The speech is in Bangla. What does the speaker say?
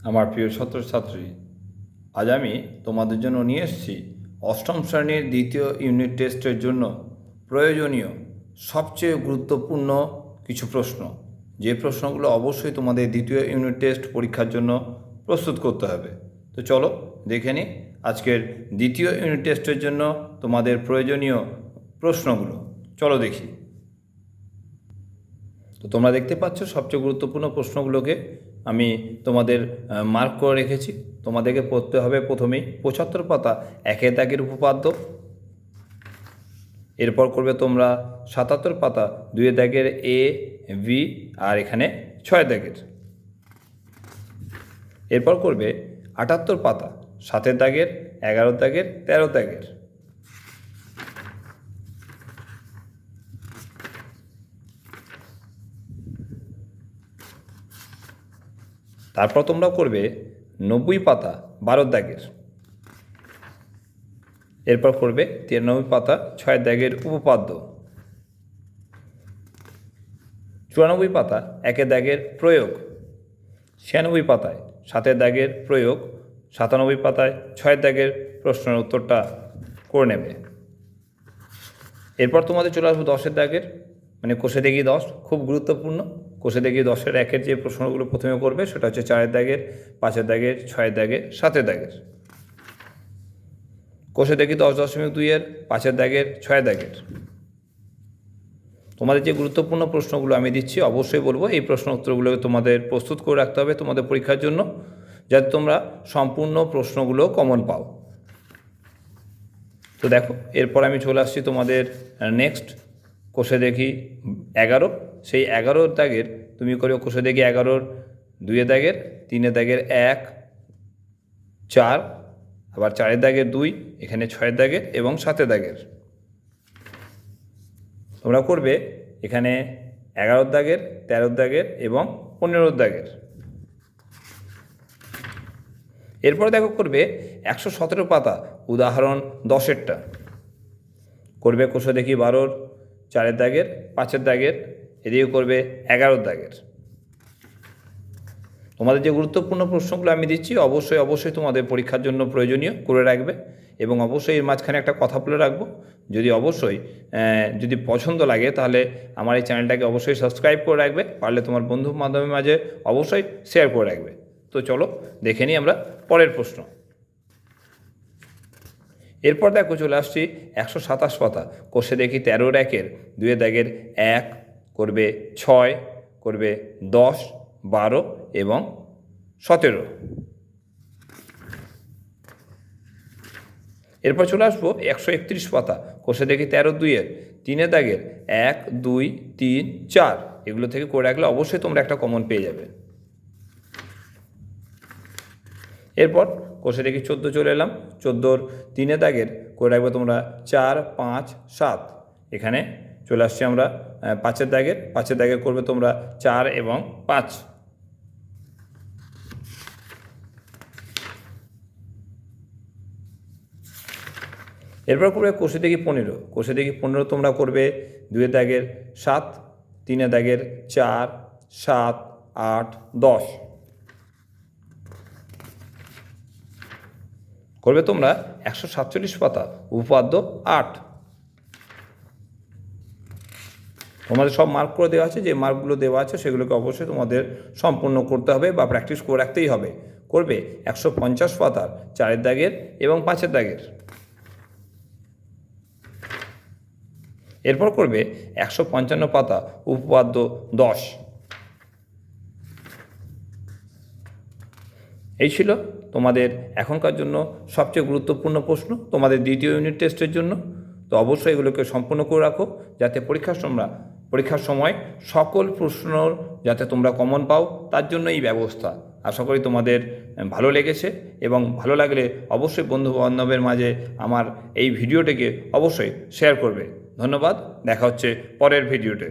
আমার প্রিয় ছাত্রছাত্রী, আজ আমি তোমাদের জন্য নিয়ে এসেছি অষ্টম শ্রেণীর দ্বিতীয় ইউনিট টেস্টের জন্য প্রয়োজনীয় সবচেয়ে গুরুত্বপূর্ণ কিছু প্রশ্ন, যে প্রশ্নগুলো অবশ্যই তোমাদের দ্বিতীয় ইউনিট টেস্ট পরীক্ষার জন্য প্রস্তুত করতে হবে। তো চলো দেখে নিই আজকের দ্বিতীয় ইউনিট টেস্টের জন্য তোমাদের প্রয়োজনীয় প্রশ্নগুলো। চলো দেখি। তো তোমরা দেখতে পাচ্ছ সবচেয়ে গুরুত্বপূর্ণ প্রশ্নগুলোকে আমি তোমাদের মার্ক করে রেখেছি। তোমাদেরকে পড়তে হবে প্রথমেই 75 পাতা একের দাগের উপপাদ্য। এরপর করবে তোমরা 77 পাতা 2 দাগের এ ভি আর এখানে 6 দাগের। এরপর করবে 78 পাতা 7 দাগের 11 দাগের 13 দাগের। তারপর তোমরা করবে 90 পাতা 12 দাগের। এরপর করবে 93 পাতা 6 দাগের উপপাদ্য। 94 পাতা 1 দাগের প্রয়োগ। 96 পাতায় 7 দাগের প্রয়োগ। 97 পাতায় 6 দাগের প্রশ্নের উত্তরটা করে নেবে। এরপর তোমাদের চলে আসবে 10 দাগের, মানে কোষে দেখি 10, খুব গুরুত্বপূর্ণ। কোষে দেখি 10-এর 1-এর যে প্রশ্নগুলো প্রথমে করবে সেটা হচ্ছে 4 দাগের, 5 দাগের, 6 দাগের, 7 দাগের। কোষে দেখি 10.2-এর 5 দাগের, 6 দাগের। তোমাদের যে গুরুত্বপূর্ণ প্রশ্নগুলো আমি দিচ্ছি অবশ্যই বলবো এই প্রশ্ন উত্তরগুলোকে তোমাদের প্রস্তুত করে রাখতে হবে তোমাদের পরীক্ষার জন্য, যাতে তোমরা সম্পূর্ণ প্রশ্নগুলো কমন পাও। তো দেখো, এরপর আমি চলে আসছি তোমাদের নেক্সট কোষে দেখি 11। সেই 11 দাগের তুমি করবে কোষে দেখি 11-র 2 দাগের, 3 দাগের 1, 4, আবার 4 দাগের 2, এখানে 6 দাগের এবং 7 দাগের। তোমরা করবে এখানে 11 দাগের, 13 দাগের এবং 15 দাগের। এরপর দেখো করবে 117 পাতা উদাহরণ 10-এরটা। করবে কোষে দেখি 12-র 4 দাগের, 5 দাগের, এদিকে করবে 11 দাগের। তোমাদের যে গুরুত্বপূর্ণ প্রশ্নগুলো আমি দিচ্ছি অবশ্যই তোমাদের পরীক্ষার জন্য প্রয়োজনীয় করে রাখবে, এবং অবশ্যই এর মাঝখানে একটা কথা বলে রাখবো, যদি পছন্দ লাগে তাহলে আমার এই চ্যানেলটাকে অবশ্যই সাবস্ক্রাইব করে রাখবে, পারলে তোমার বন্ধু বান্ধবের মাঝে অবশ্যই শেয়ার করে রাখবে। তো চলো দেখে নিই আমরা পরের প্রশ্ন। এরপর দেখো চলে আসছি 127 পাতা কোষে দেখি 13-র 1-এর 2 দাগের 1, করবে 6, করবে 10, 12 এবং 17। এরপর চলে আসবো 131 পাতা কোষে দেখি 13-র 2-এর 3 দাগের 1, 2, 3, 4। এগুলো থেকে করে রাখলে অবশ্যই তোমরা একটা কমন পেয়ে যাবে। এরপর কোষে দেখি 14 চলে এলাম। 14-র 3 দাগের করে রাখবে তোমরা 4, 5, 7। এখানে চলে আসছি আমরা 5 দাগের। 5 দাগের করবে তোমরা 4 এবং 5। এরপর করবে কোষে দেখি 15। কোষে দেখি 15 তোমরা করবে 2 দাগের 7, 3 দাগের 4, 7, 8, 10। করবে তোমরা 147 পাতা উপপাদ্য 8। তোমাদের সব মার্ক করে দেওয়া আছে, যে মার্কগুলো দেওয়া আছে সেগুলোকে অবশ্যই তোমাদের সম্পূর্ণ করতে হবে বা প্র্যাকটিস করে রাখতেই হবে। করবে 150 পাতার 4 দাগের এবং 5 দাগের। এরপর করবে 155 পাতা উপপাদ্য 10। এই ছিল তোমাদের এখনকার জন্য সবচেয়ে গুরুত্বপূর্ণ প্রশ্ন তোমাদের দ্বিতীয় ইউনিট টেস্টের জন্য। তো অবশ্যই এগুলোকে সম্পূর্ণ করে রাখো, যাতে পরীক্ষার সময় সকল প্রশ্নর যাতে তোমরা কমন পাও, তার জন্য এই ব্যবস্থা। আশা করি তোমাদের ভালো লেগেছে, এবং ভালো লাগলে অবশ্যই বন্ধু বান্ধবের মাঝে আমার এই ভিডিওটিকে অবশ্যই শেয়ার করবে। ধন্যবাদ, দেখা হচ্ছে পরের ভিডিওতে।